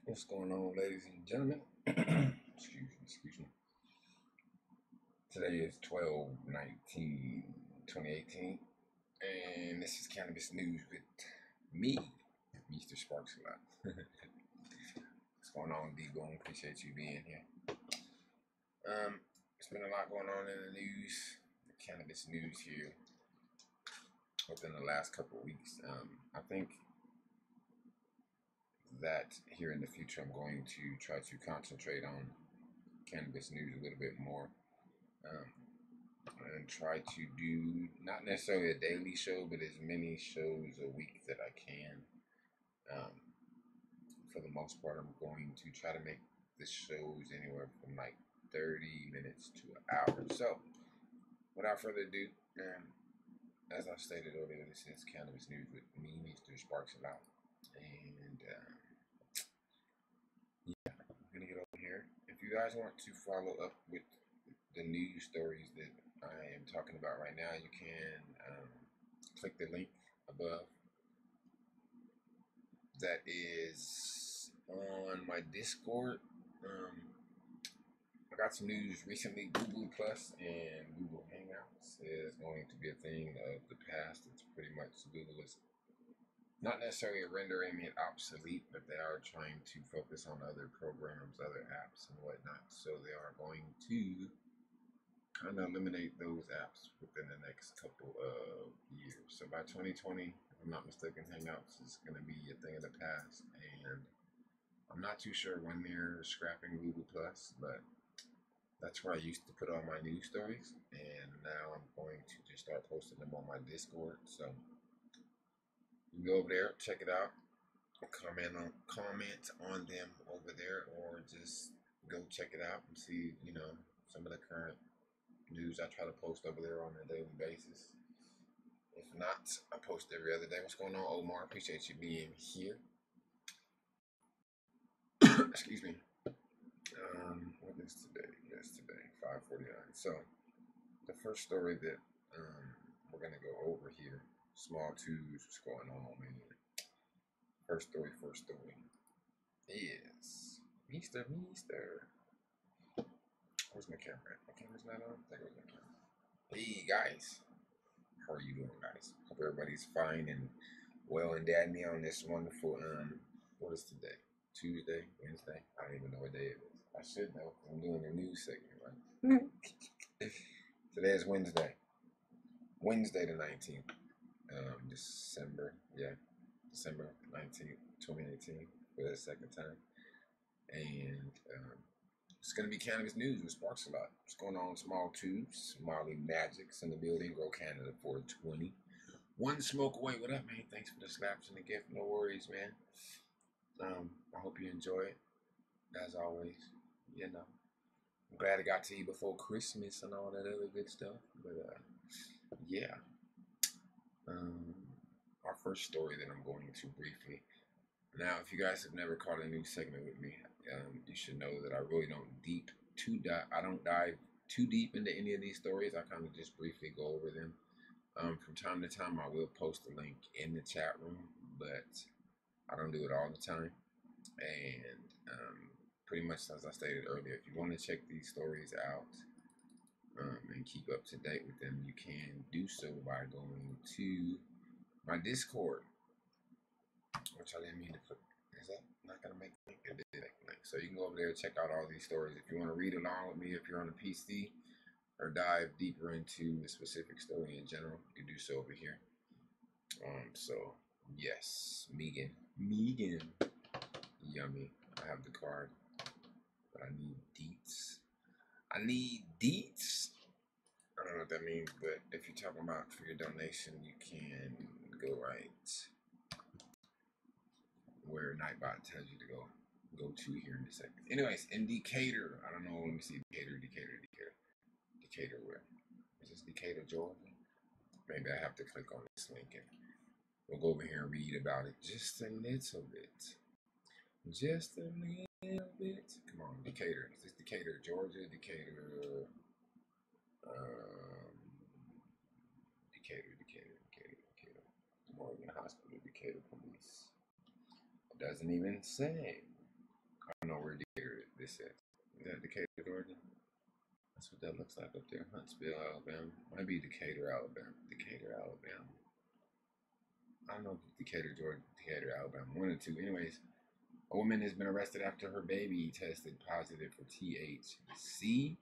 What's going on, ladies and gentlemen? Excuse me. Today is 12/19/2018, and this is Cannabis News with me, mr.sparkzalot. What's going on, D-Boom? Appreciate you being here. There's been a lot going on in the news, the cannabis news here within the last couple of weeks. I think that here in the future, I'm going to try to concentrate on cannabis news a little bit more. And try to do not necessarily a daily show, but as many shows a week that I can. For the most part, I'm going to try to make the shows anywhere from like 30 minutes to an hour. So, without further ado, as I stated earlier, this is Cannabis News with me, mr.sparkzalot, and yeah, I'm gonna get over here. If you guys want to follow up with the news stories that I am talking about right now, you can click the link above. That is on my Discord. I got some news recently. Google Plus and Google Hangouts is going to be a thing of the past. It's pretty much Google is not necessarily rendering it obsolete, but they are trying to focus on other programs, other apps, and whatnot. So they are going to kind of eliminate those apps within the next couple of years. So by 2020, if I'm not mistaken, Hangouts is going to be a thing of the past, and I'm not too sure when they're scrapping Google Plus, but that's where I used to put all my news stories, and now I'm going to just start posting them on my Discord. So you can go over there, check it out, comment on them over there, or just go check it out and see, some of the current news I try to post over there on a daily basis. If not, I post every other day. What's going on, Omar? Appreciate you being here. Excuse me. What is today? Yes, today, 5:49. So, the first story that we're gonna go over here, small twos. What's going on, man? First story is Mr. Where's my camera at? My camera's not on? There goes my camera. Hey, guys. How are you doing, guys? Hope everybody's fine and well and dandy on this wonderful, what is today? Tuesday? Wednesday? I don't even know what day it is. I should know. I'm doing a news segment, right? Today is Wednesday. Wednesday the 19th. December 19th, 2018, for the second time. And it's going to be Cannabis News with Sparkzalot. What's going on, Small Tubes? Molly Magic's in the building. Grow Canada 420. One smoke away. What up, man? Thanks for the slaps and the gift. No worries, man. I hope you enjoy it. As always, I'm glad I got to you before Christmas and all that other good stuff. But yeah. Our first story that I'm going to briefly. Now, if you guys have never caught a new segment with me, you should know that I really don't dive too deep into any of these stories. I kind of just briefly go over them. From time to time, I will post a link in the chat room, but I don't do it all the time. And pretty much as I stated earlier, if you want to check these stories out and keep up to date with them, you can do so by going to my Discord, which I didn't mean to put. Is that not going to make a link? It did make a link. So you can go over there and check out all these stories. If you want to read along with me, if you're on a PC, or dive deeper into the specific story in general, you can do so over here. So yes, Megan, yummy. I have the card, but I need deets. I don't know what that means, but if you're talking about for your donation, you can go right where Nightbot tells you to go to here in a second. Anyways, in Decatur, I don't know. Let me see, Decatur where? Is this Decatur, Georgia? Maybe I have to click on this link and we'll go over here and read about it just a little bit. Just a little bit. Come on, Decatur. Is this Decatur, Georgia? Decatur. Decatur. Morgan Hospital, Decatur Police. It doesn't even say. I don't know where Decatur this is. Is that Decatur, Georgia? That's what that looks like up there. Huntsville, Alabama. Might be Decatur, Alabama. Decatur, Alabama. I don't know if it's Decatur, Georgia, Decatur, Alabama. One or two. Anyways, a woman has been arrested after her baby tested positive for THC.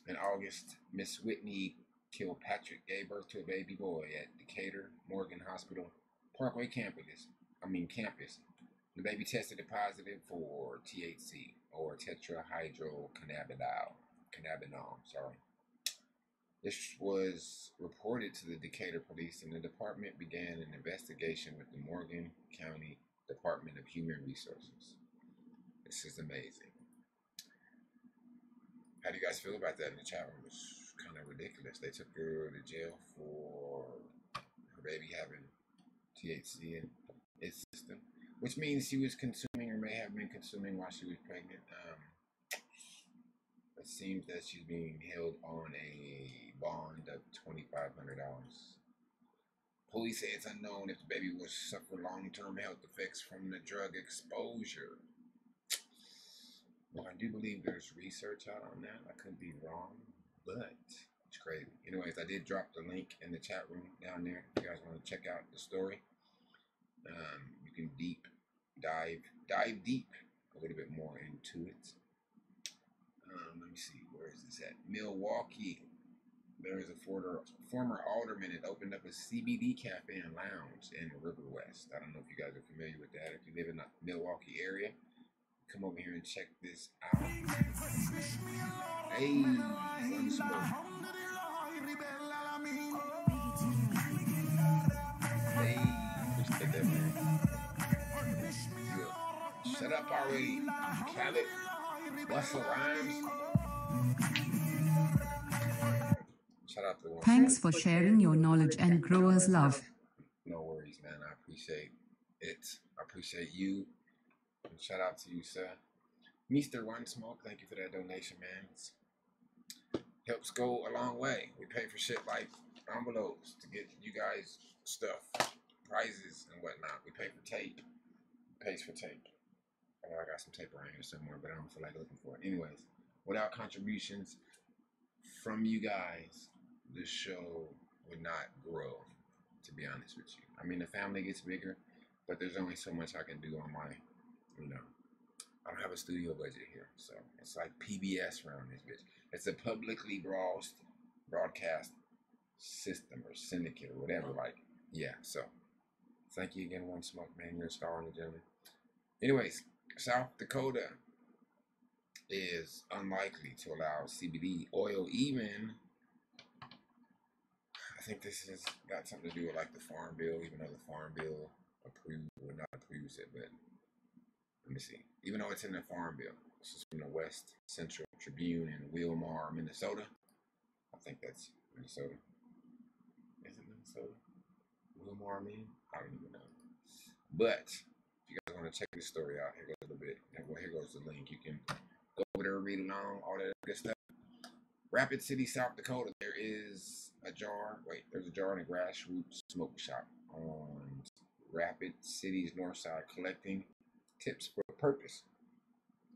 In August, Miss Whitney Kilpatrick gave birth to a baby boy at Decatur Morgan Hospital Parkway campus. The baby tested positive for THC, or tetrahydrocannabinol. This was reported to the Decatur police, and the department began an investigation with the Morgan County Department of Human Resources. This is amazing. How do you guys feel about that in the chat room? It's kind of ridiculous. They took her to jail for her baby having THC in its system, which means she was consuming or may have been consuming while she was pregnant. It seems that she's being held on a bond of $2,500. Police say it's unknown if the baby will suffer long-term health effects from the drug exposure. Well, I do believe there's research out on that. I could be wrong, but it's crazy. Anyways, I did drop the link in the chat room down there. If you guys want to check out the story, you can dive deep a little bit more into it. Let me see, where is this at? Milwaukee. There is a former alderman that opened up a CBD cafe and lounge in River West. I don't know if you guys are familiar with that. If you live in the Milwaukee area, come over here and check this out. Hey, one smoke. Hey, appreciate that, man. Yeah. Shut up already, Khaled. Bustle Rhymes. Shout out to one. Thanks for sharing your knowledge and growers love. No worries, man. I appreciate it. I appreciate you. And shout out to you, sir. Mr. One Smoke, thank you for that donation, man. It helps go a long way. We pay for shit like envelopes to get you guys stuff, prizes and whatnot. We pay for tape. It pays for tape. Oh, I got some tape around here somewhere, but I don't feel like looking for it. Anyways, without contributions from you guys, this show would not grow, to be honest with you. I mean, the family gets bigger, but there's only so much I can do on my, I don't have a studio budget here, so it's like PBS around this bitch. It's a publicly broadcast system or syndicate or whatever, so thank you again, One Smoke, man. You're a star in the gentleman. Anyways, South Dakota is unlikely to allow CBD oil even. I think this has got something to do with like the Farm Bill, even though the Farm Bill not approves it, but let me see. Even though it's in the Farm Bill, this is from the West Central Tribune in Wilmar, Minnesota. I think that's Minnesota. Is it Minnesota? Wilmar, man? I don't even know. But if you guys want to check this story out, here goes a little bit. Well, here goes the link. You can go over there, read along, all that good stuff. Rapid City, South Dakota. There's a jar in a grassroots smoke shop on Rapid City's north side collecting tips for purpose.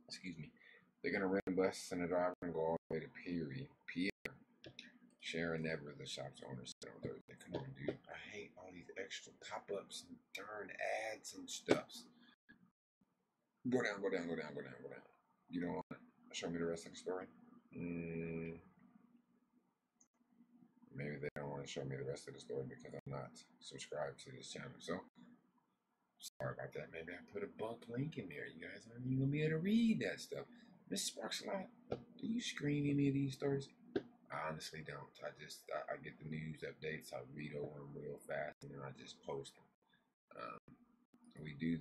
Excuse me. They're going to rent a bus and a driver and go all the way to Pierre. Sharon Never, the shop's owner, said on Thursday. Come on, dude. I hate all these extra pop-ups and darn ads and stuffs. Go down. You don't want to show me the rest of the story? Maybe they don't want to show me the rest of the story because I'm not subscribed to this channel. So, sorry about that. Maybe I put a bulk link in there. You guys aren't even going to be able to read that stuff. mr.sparkzalot, do you screen any of these stories? I honestly don't. I get the news updates. I read over them real fast, and then I just post them. I do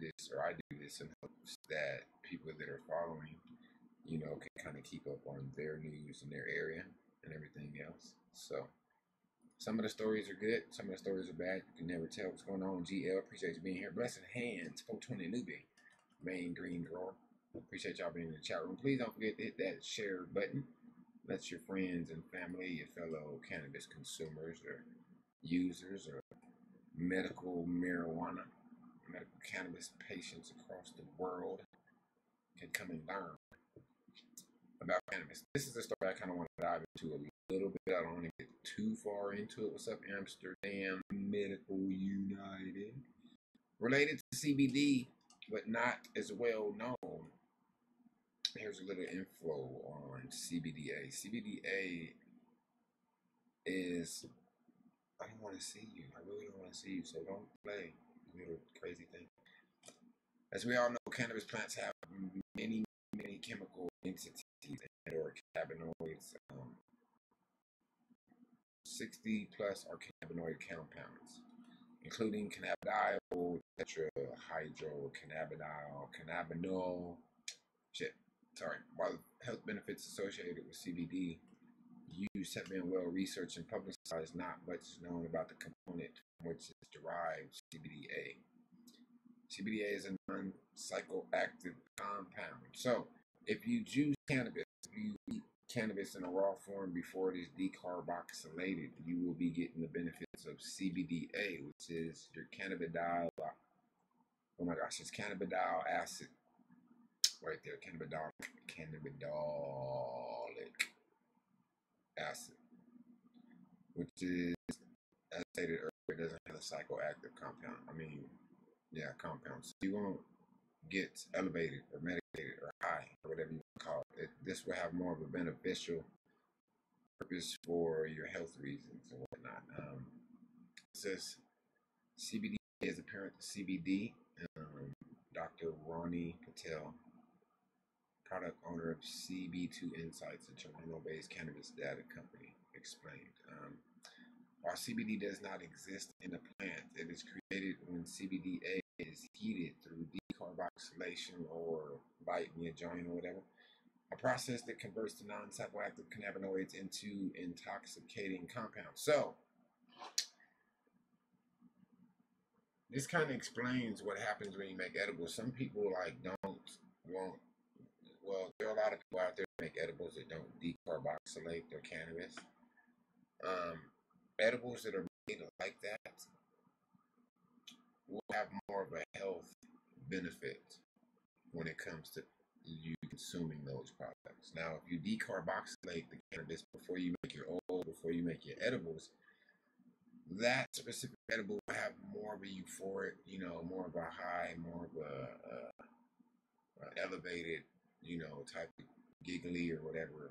this in hopes that people that are following, can kind of keep up on their news in their area and everything else. So, some of the stories are good. Some of the stories are bad. You can never tell what's going on. GL, appreciate you being here. Blessed hands, 420 newbie, main green drawer. Appreciate y'all being in the chat room. Please don't forget to hit that share button. Let your friends and family, your fellow cannabis consumers or users or medical cannabis patients across the world can come and learn about cannabis. This is a story I kind of want to dive into a little bit. I don't want to get too far into it. What's up, Amsterdam Medical United? Related to CBD, but not as well known. Here's a little info on CBDA. CBDA is, I don't want to see you. I really don't want to see you, so don't play, you little crazy thing. As we all know, cannabis plants have many chemical entities and or cannabinoids. 60 plus are cannabinoid compounds, including cannabidiol, tetrahydrocannabinol, cannabinol. While health benefits associated with CBD use have been well researched and publicized, not much is known about the component from which is derived CBDA. CBDA is a non-psychoactive compound. So, if you juice cannabis, if you eat cannabis in a raw form before it is decarboxylated, you will be getting the benefits of CBDA, which is your cannabidiol. Oh my gosh, it's cannabidiol acid. Right there, cannabidolic acid, which is, as stated earlier, it doesn't have a psychoactive compound. Compounds. So you won't get elevated or medicated or high or whatever you want to call it. This will have more of a beneficial purpose for your health reasons and whatnot. It says CBD is apparent to CBD. Dr. Ronnie Patel, product owner of CB2 Insights, a Toronto-based cannabis data company, explained. While CBD does not exist in the plant, it is created when CBDA is heated through decarboxylation or lighting a joint or whatever, a process that converts the non-psychoactive cannabinoids into intoxicating compounds. So, this kind of explains what happens when you make edibles. Some people there are a lot of people out there that make edibles that don't decarboxylate their cannabis. Edibles that are made like that will have more of a health benefit when it comes to you consuming those products. Now, if you decarboxylate the cannabis before you make your oil, before you make your edibles, that specific edible will have more of a euphoric, more of a high, more of a elevated, type of giggly or whatever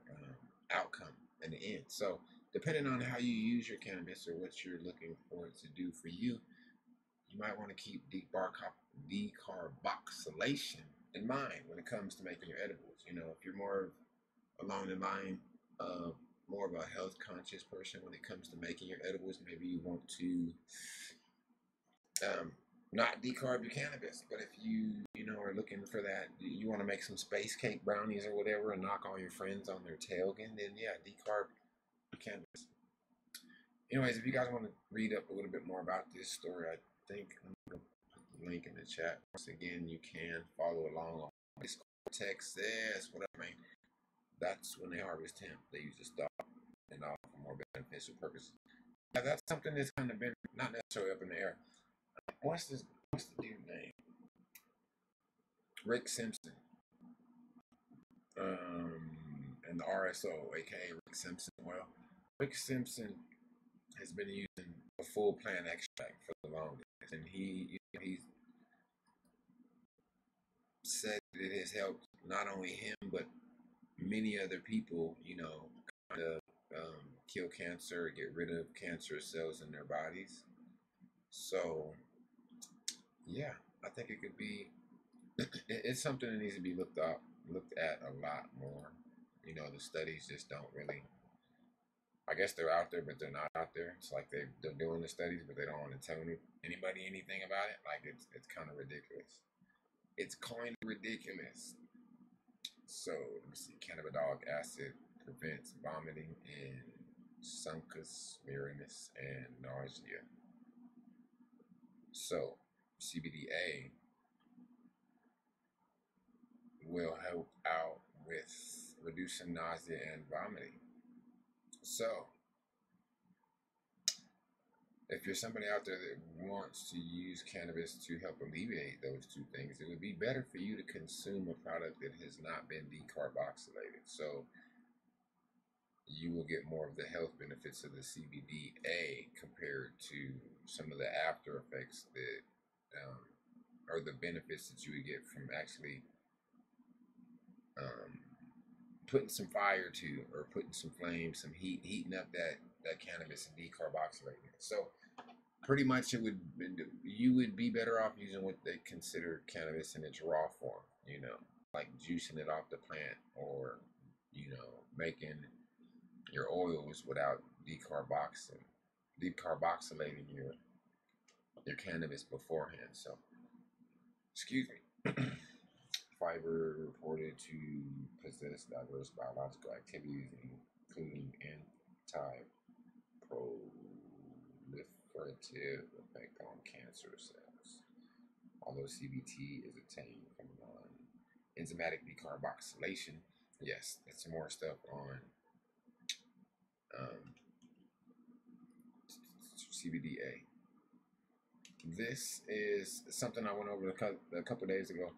outcome in the end. So, depending on how you use your cannabis or what you're looking for it to do for you, you might want to keep decarboxylation in mind when it comes to making your edibles. If you're more along the line of more of a health conscious person when it comes to making your edibles, maybe you want to not decarb your cannabis, but if you are looking for that, you want to make some space cake brownies or whatever and knock all your friends on their tail again, then yeah, decarb your cannabis. Anyways, if you guys want to read up a little bit more about this story, I think I'm going to put the link in the chat. Once again, you can follow along on Discord, Texas, whatever. That's when they harvest hemp. They use the stock and all for more beneficial purposes. Yeah, that's something that's kind of been not necessarily up in the air. What's the dude's name? Rick Simpson. And the RSO, aka Rick Simpson. Well, Rick Simpson has been using a full plant extract for the longest, and he's said that it has helped not only him but many other people, kind of kill cancer, get rid of cancerous cells in their bodies. So, yeah, I think it could be. It's something that needs to be looked at a lot more. The studies just don't really. I guess they're out there, but they're not out there. It's like they're doing the studies, but they don't want to tell anybody anything about it. Like it's kind of ridiculous. It's kind of ridiculous. So let me see. Cannabidolic acid prevents vomiting and suncus, weariness, and nausea. So CBDA will help out with reducing nausea and vomiting. So if you're somebody out there that wants to use cannabis to help alleviate those two things, it would be better for you to consume a product that has not been decarboxylated. So you will get more of the health benefits of the CBDA compared to some of the after effects that, or the benefits that you would get from actually um, putting some fire to, or putting some flame, some heat, heating up that cannabis and decarboxylating it. So pretty much you would be better off using what they consider cannabis in its raw form, like juicing it off the plant, or making your oils without decarboxylating your cannabis beforehand. So, excuse me. Fiber reported to possess diverse biological activities, including anti-proliferative effect on cancer cells. Although CBT is obtained from non-enzymatic decarboxylation, yes, it's more stuff on CBDA. This is something I went over a couple days ago.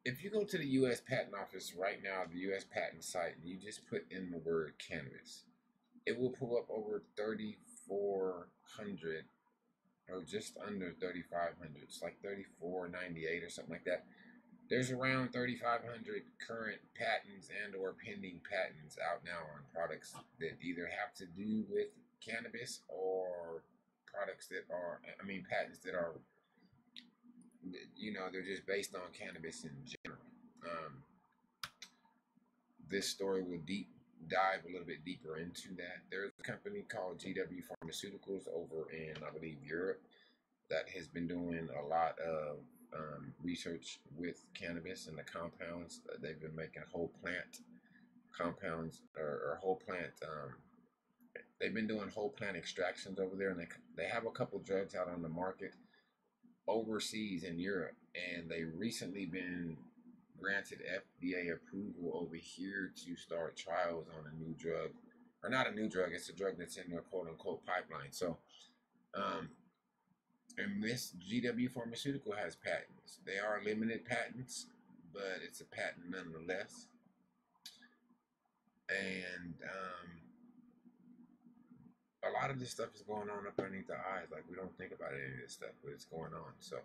If you go to the U.S. Patent Office right now, the U.S. Patent site, and you just put in the word cannabis, it will pull up over 3,400, or just under 3,500. It's like 3,498 or something like that. There's around 3,500 current patents and or pending patents out now on products that either have to do with cannabis, or patents that are, they're just based on cannabis in general. This story will dive a little bit deeper into that. There's a company called GW Pharmaceuticals over in, I believe, Europe, that has been doing a lot of research with cannabis and the compounds. They've been making whole plant compounds, or whole plant. They've been doing whole plant extractions over there, and they have a couple drugs out on the market overseas in Europe, and they recently been granted FDA approval over here to start trials on a new drug, or not a new drug. It's a drug that's in their quote unquote pipeline. So, and this GW Pharmaceutical has patents. They are limited patents, but it's a patent nonetheless. And a lot of this stuff is going on up underneath our eyes. Like, we don't think about any of this stuff, but it's going on. So,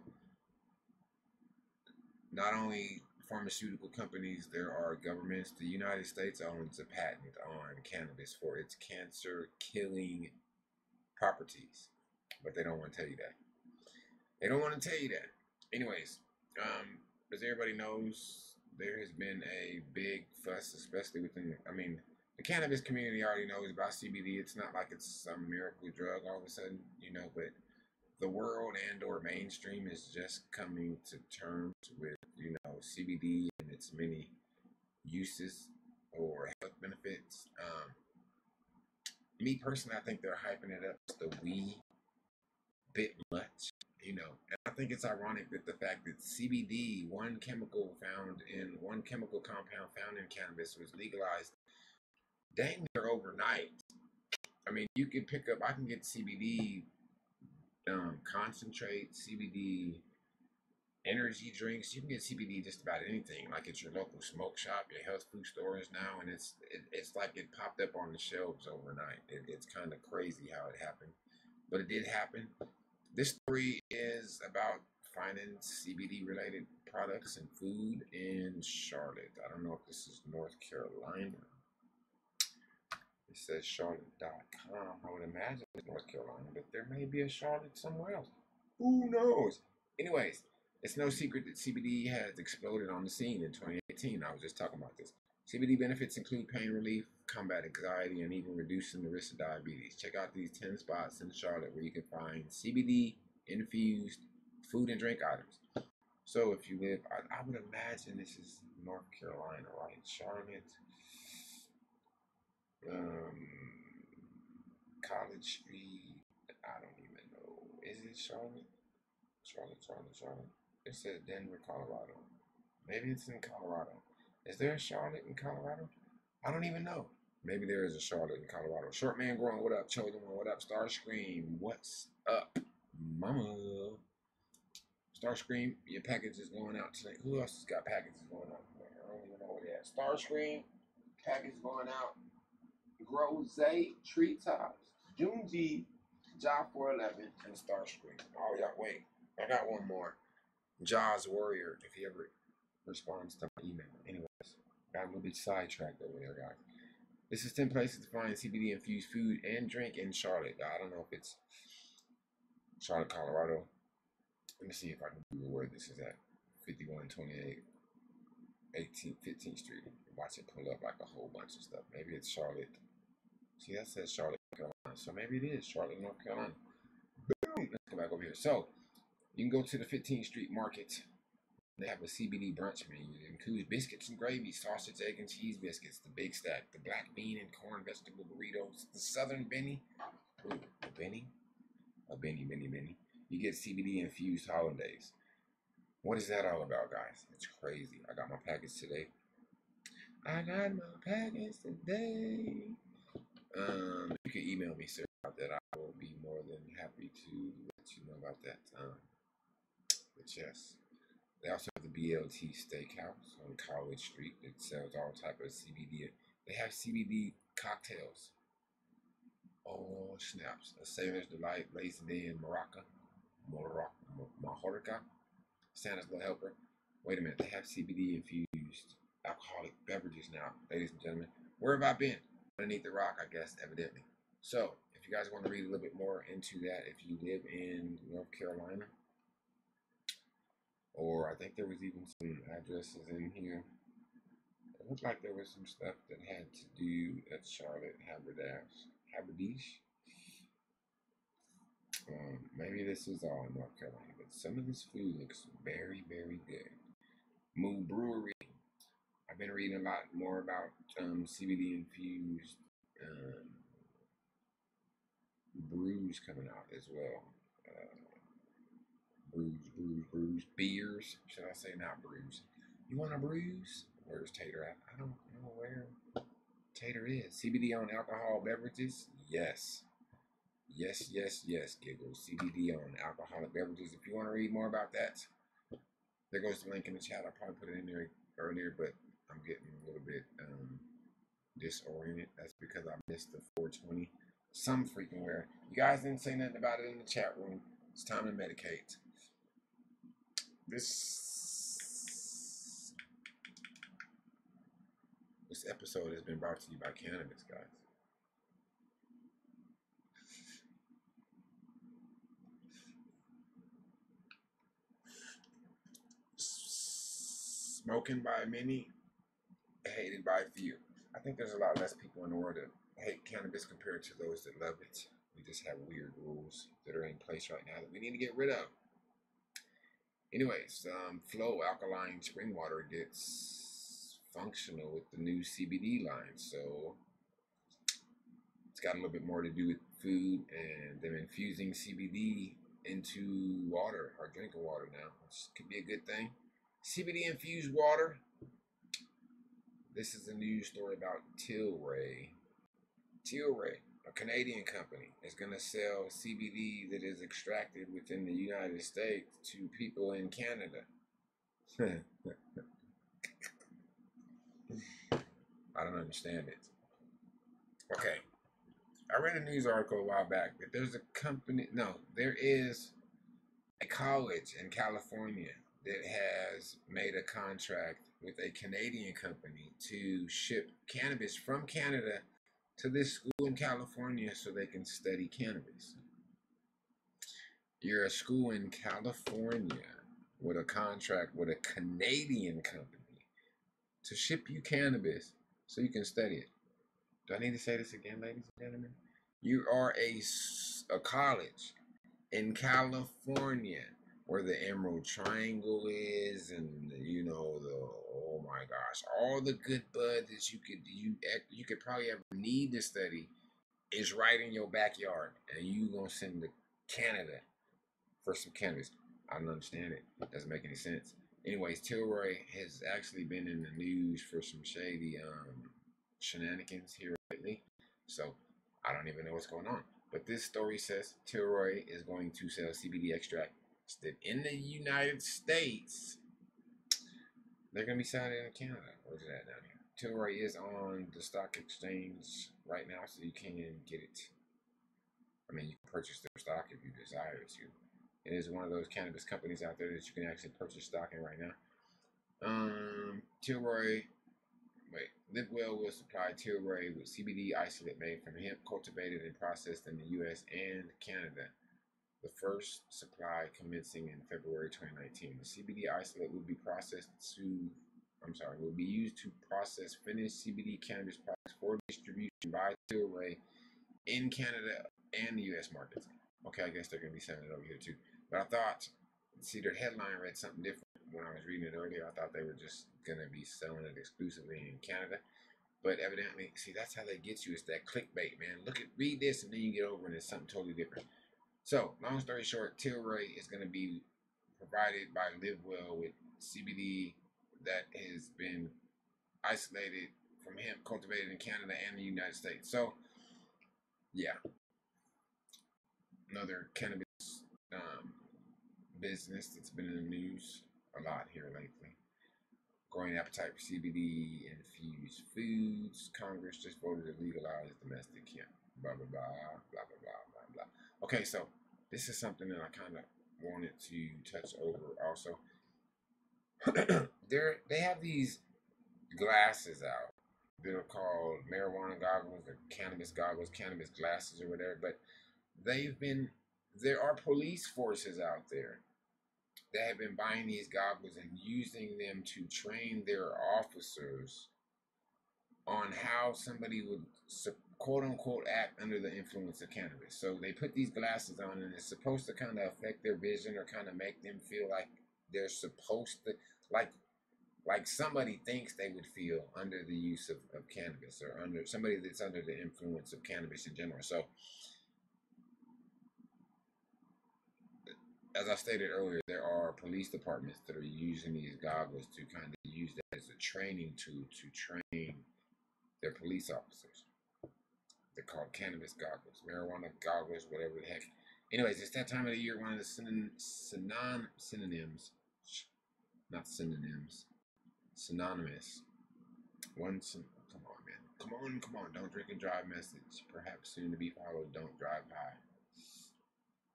not only pharmaceutical companies, there are governments. The United States owns a patent on cannabis for its cancer-killing properties, but they don't want to tell you that. They don't want to tell you that. Anyways, as everybody knows, there has been a big fuss, especially within, the cannabis community already knows about CBD. It's not like it's some miracle drug all of a sudden, but the world and or mainstream is just coming to terms with, CBD and its many uses or health benefits. Me personally, I think they're hyping it up just a wee bit much, and I think it's ironic that the fact that CBD, one chemical compound found in cannabis, was legalized dang near overnight. You can I can get CBD concentrate, CBD energy drinks. You can get CBD just about anything, like at your local smoke shop, your health food stores now, and it's like it popped up on the shelves overnight. It's kind of crazy how it happened, but it did happen. This story is about finding CBD related products and food in Charlotte. I don't know if this is North Carolina. It says Charlotte.com. I would imagine it's North Carolina, but there may be a Charlotte somewhere else. Who knows? Anyways, it's no secret that CBD has exploded on the scene in 2018. I was just talking about this. CBD benefits include pain relief, combat anxiety, and even reducing the risk of diabetes. Check out these 10 spots in Charlotte where you can find CBD infused food and drink items. So if you live, I would imagine this is North Carolina, right? Charlotte. College Street. I don't even know. Is it Charlotte? Charlotte. It says Denver, Colorado. Maybe it's in Colorado. Is there a Charlotte in Colorado? I don't even know. Maybe there is a Charlotte in Colorado. Short man growing, what up? Chosen one, what up? Starscream, what's up? Mama. Starscream, your package is going out today. Who else has got packages going out? I don't even know what it is. Starscream, package going out. Groze, Treetops, Junji, Job 411, and Starscream. Oh, yeah, wait. I got one more. Jaws Warrior, if he ever responds to my email. Anyways, got a little bit sidetracked over there, guys. This is 10 places to find CBD infused food and drink in Charlotte. I don't know if it's Charlotte, Colorado. Let me see if I can Google where this is at. 5128 15th Street. Watch it pull up like a whole bunch of stuff. Maybe it's Charlotte. See, that says Charlotte, North Carolina. So maybe it is Charlotte, North Carolina. Boom! Let's go back over here. So, you can go to the 15th Street Market. They have a CBD brunch menu. It includes biscuits and gravy, sausage, egg, and cheese biscuits, the big stack, the black bean and corn vegetable burritos, the southern Benny. Ooh, a Benny? A Benny. You get CBD infused hollandaise. What is that all about, guys? It's crazy. I got my package today. You can email me, sir, about that. I will be more than happy to let you know about that. But yes. They also have the BLT Steakhouse on College Street that sells all type of CBD. They have CBD cocktails. Oh, snaps. A Sailor's Delight, Lazy Day in Majorca, Santa's Little Helper. Wait a minute, they have CBD infused alcoholic beverages now, ladies and gentlemen. Where have I been? Underneath the rock, I guess, evidently. So, if you guys want to read a little bit more into that, if you live in North Carolina, or I think there was even some addresses in here. It looked like there was some stuff that had to do at Charlotte Haberdish. Maybe this is all in North Carolina, but some of this food looks very, very good. Moo Brewery. I've been reading a lot more about CBD infused brews coming out as well. Brews. Beers. Should I say not brews? You want a brews? Where's Tater at? I don't know where Tater is. CBD on alcohol beverages? Yes. Yes, Giggles. CBD on alcoholic beverages. If you want to read more about that, there goes the link in the chat. I probably put it in there earlier, but I'm getting a little bit disoriented. That's because I missed the 420 some freaking where. You guys didn't say nothing about it in the chat room. It's time to medicate. This episode has been brought to you by Cannabis, guys. Smoking by many, hated by few. I think there's a lot less people in the world that hate cannabis compared to those that love it. We just have weird rules that are in place right now that we need to get rid of. Anyways, Flow Alkaline Spring Water gets functional with the new CBD line, so it's got a little bit more to do with food and them infusing CBD into water or drinking water now, which could be a good thing. CBD infused water. This is a news story about Tilray. Tilray, a Canadian company, is going to sell CBD that is extracted within the United States to people in Canada. I don't understand it. Okay. I read a news article a while back that there's a company, there is a college in California that has made a contract with a Canadian company to ship cannabis from Canada to this school in California so they can study cannabis. You're a school in California with a contract with a Canadian company to ship you cannabis so you can study it. Do I need to say this again, ladies and gentlemen? You are a college in California where the Emerald Triangle is, and oh my gosh, all the good bud that you could probably ever need to study is right in your backyard, and you gonna send to Canada for some cannabis. I don't understand it. It doesn't make any sense. Anyways, Tilray has actually been in the news for some shady shenanigans here lately. So I don't even know what's going on. But this story says Tilroy is going to sell CBD extract in the United States. They're going to be selling it in Canada. Where's it at down here? Tilroy is on the stock exchange right now, so you can get it. I mean, you can purchase their stock if you desire to. It is one of those cannabis companies out there that you can actually purchase stock in right now. Tilroy, LiveWell will supply Tilroy with CBD isolate made from hemp cultivated and processed in the U.S. and Canada. The first supply commencing in February 2019. The CBD isolate will be used to process finished CBD cannabis products for distribution by Tilray in Canada and the U.S. markets. Okay, I guess they're going to be selling it over here too. But I thought, their headline read something different when I was reading it earlier. I thought they were just going to be selling it exclusively in Canada. But evidently, see, that's how they get you. It's that clickbait, man. Read this, and then you get over and it's something totally different. So, long story short, Tilray is going to be provided by LiveWell with CBD that has been isolated from hemp cultivated in Canada and the United States. So, yeah, another cannabis business that's been in the news a lot here lately. Growing appetite for CBD infused foods. Congress just voted to legalize domestic hemp. Blah blah blah blah blah blah blah blah. Okay, so this is something that I kind of wanted to touch over also. They have these glasses out. They're called marijuana goggles or cannabis goggles, cannabis glasses or whatever. But there are police forces out there that have been buying these goggles and using them to train their officers on how somebody would quote unquote act under the influence of cannabis. So they put these glasses on and it's supposed to kind of affect their vision or kind of make them feel like they're supposed to, like somebody thinks they would feel under the use of cannabis or under somebody that's under the influence of cannabis in general. So as I stated earlier, there are police departments that are using these goggles to kind of use that as a training tool to train their police officers. They're called cannabis goggles, marijuana goggles, whatever the heck. Anyways, it's that time of the year. One of the synonyms, not synonyms, synonymous. Come on, man. Come on. Don't drink and drive message. Perhaps soon to be followed. Don't drive high.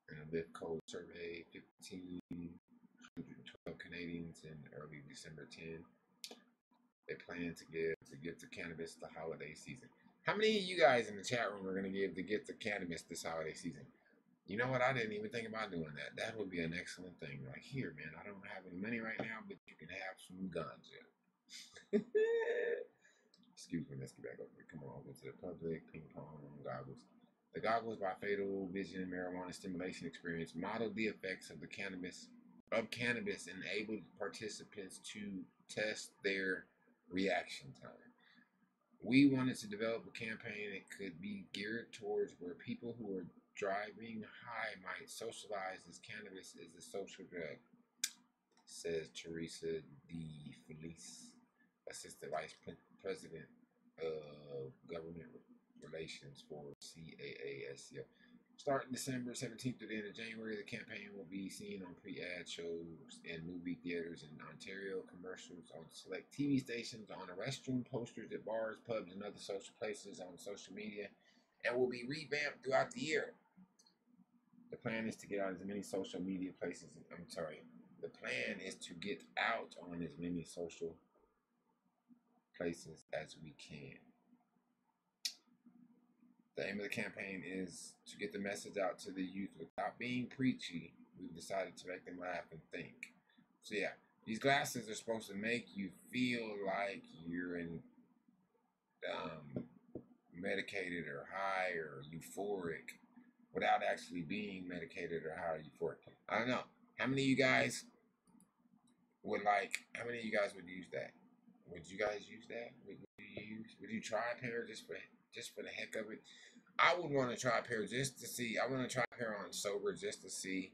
And a lift code survey, 1,512 Canadians in early December 10. They plan to give the gift of cannabis the holiday season. How many of you guys in the chat room are going to give the gift of cannabis this holiday season? You know what? I didn't even think about doing that. That would be an excellent thing. Like, here, man, I don't have any money right now, but you can have some ganja. Excuse me, let's get back over here. Come on, over to the public. Ping pong goggles. The goggles by Fatal Vision Marijuana Stimulation Experience modeled the effects of cannabis and enabled participants to test their reaction time. We wanted to develop a campaign that could be geared towards where people who are driving high might socialize as cannabis is a social drug, says Teresa De Felice, Assistant Vice President of Government Relations for CAASCO. Starting December 17th through the end of January, the campaign will be seen on pre-ad shows in movie theaters in Ontario, commercials on select TV stations, on restroom posters at bars, pubs, and other social places, on social media, and will be revamped throughout the year. The plan is to get out as many social media places. The plan is to get out on as many social places as we can. The aim of the campaign is to get the message out to the youth without being preachy. We've decided to make them laugh and think. So yeah, these glasses are supposed to make you feel like you're in medicated or high or euphoric without actually being medicated or high or euphoric. I don't know. How many of you guys would use that? Would you guys use that? Would you try a pair just for the heck of it? I would want to try a pair just to see. I want to try a pair on sober just to see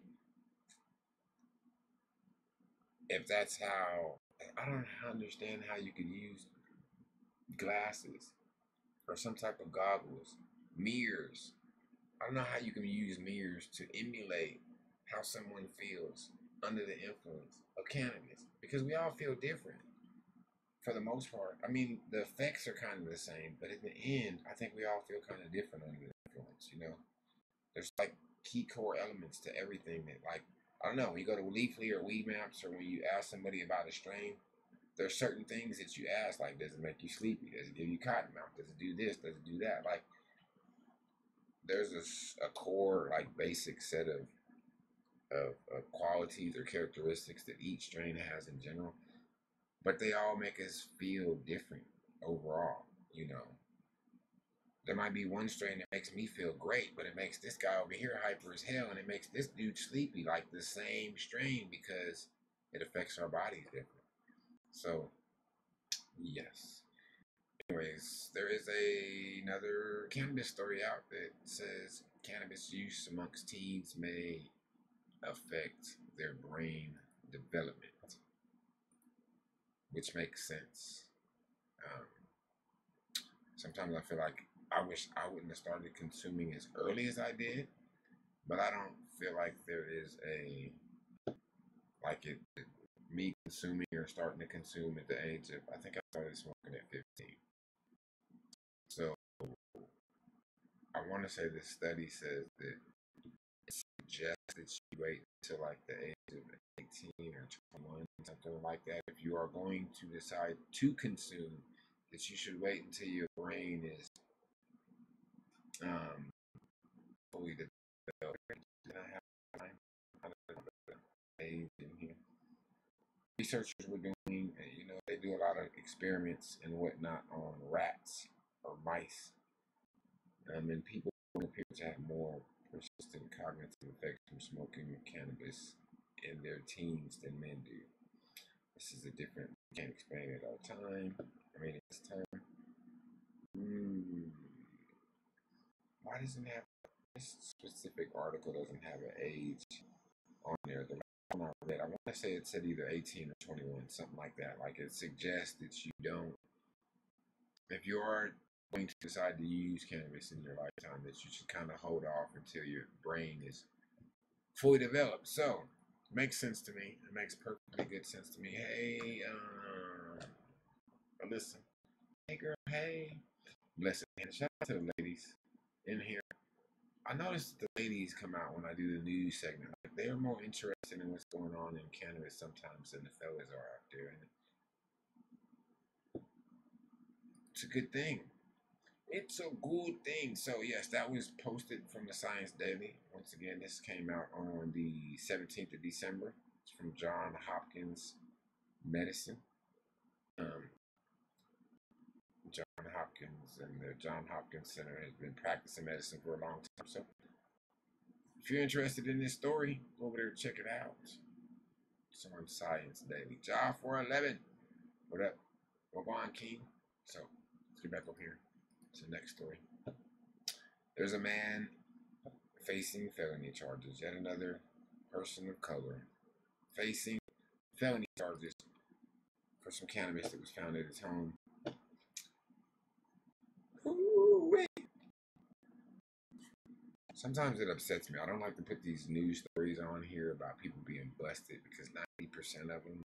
if that's how. I don't understand how you could use glasses or some type of goggles, mirrors. I don't know how you can use mirrors to emulate how someone feels under the influence of cannabis, because we all feel different for the most part. I mean, the effects are kind of the same, but in the end, I think we all feel kind of different under the influence. There's like key core elements to everything that, like, I don't know, when you go to Leafly or Weed Maps, or when you ask somebody about a strain, there's certain things that you ask, like, does it make you sleepy? Does it give you cotton mouth? Does it do this? Does it do that? Like, there's a core, like, basic set of qualities or characteristics that each strain has in general, but they all make us feel different overall. There might be one strain that makes me feel great, but it makes this guy over here hyper as hell, and it makes this dude sleepy, like the same strain, because it affects our bodies different. So, yes. Anyways, there is another cannabis story out that says cannabis use amongst teens may affect their brain development, which makes sense. Um, Sometimes I feel like I wish I wouldn't have started consuming as early as I did, but I don't feel like there is me consuming or starting to consume at the age of, I think I started smoking at 15. So I want to say this study says that it suggests that you wait until like the age of 18 or 21, something like that. If you are going to decide to consume, that you should wait until your brain is um, fully developed. Did I have time? I don't know the age in here. Researchers were doing, they do a lot of experiments and whatnot on rats or mice, and people appear to have more persistent cognitive effects from smoking cannabis in their teens than men do. This is a different, can't explain it all time. I mean, it's time. Why doesn't have this specific article doesn't have an age on there? The last one I read, I want to say it said either 18 or 21, something like that. Like, it suggests that you don't, if you are going to decide to use cannabis in your lifetime, that you should kind of hold off until your brain is fully developed. So, makes sense to me. It makes perfectly good sense to me. Hey, listen. Hey, girl. Hey. Blessed. Shout out to the ladies in here. I noticed the ladies come out when I do the news segment. Like, they're more interested in what's going on in cannabis sometimes than the fellas are out there. And it's a good thing. It's a good thing. So, yes, that was posted from the Science Daily. Once again, this came out on the 17th of December. It's from Johns Hopkins Medicine. Johns Hopkins and the Johns Hopkins Center has been practicing medicine for a long time. So, if you're interested in this story, go over there and check it out. It's on Science Daily. Job 411. What up? What on, King? So, let's get back up here to the next story. There's a man facing felony charges. Yet another person of color facing felony charges for some cannabis that was found at his home. Ooh-wee. Sometimes it upsets me. I don't like to put these news stories on here about people being busted, because 90% of them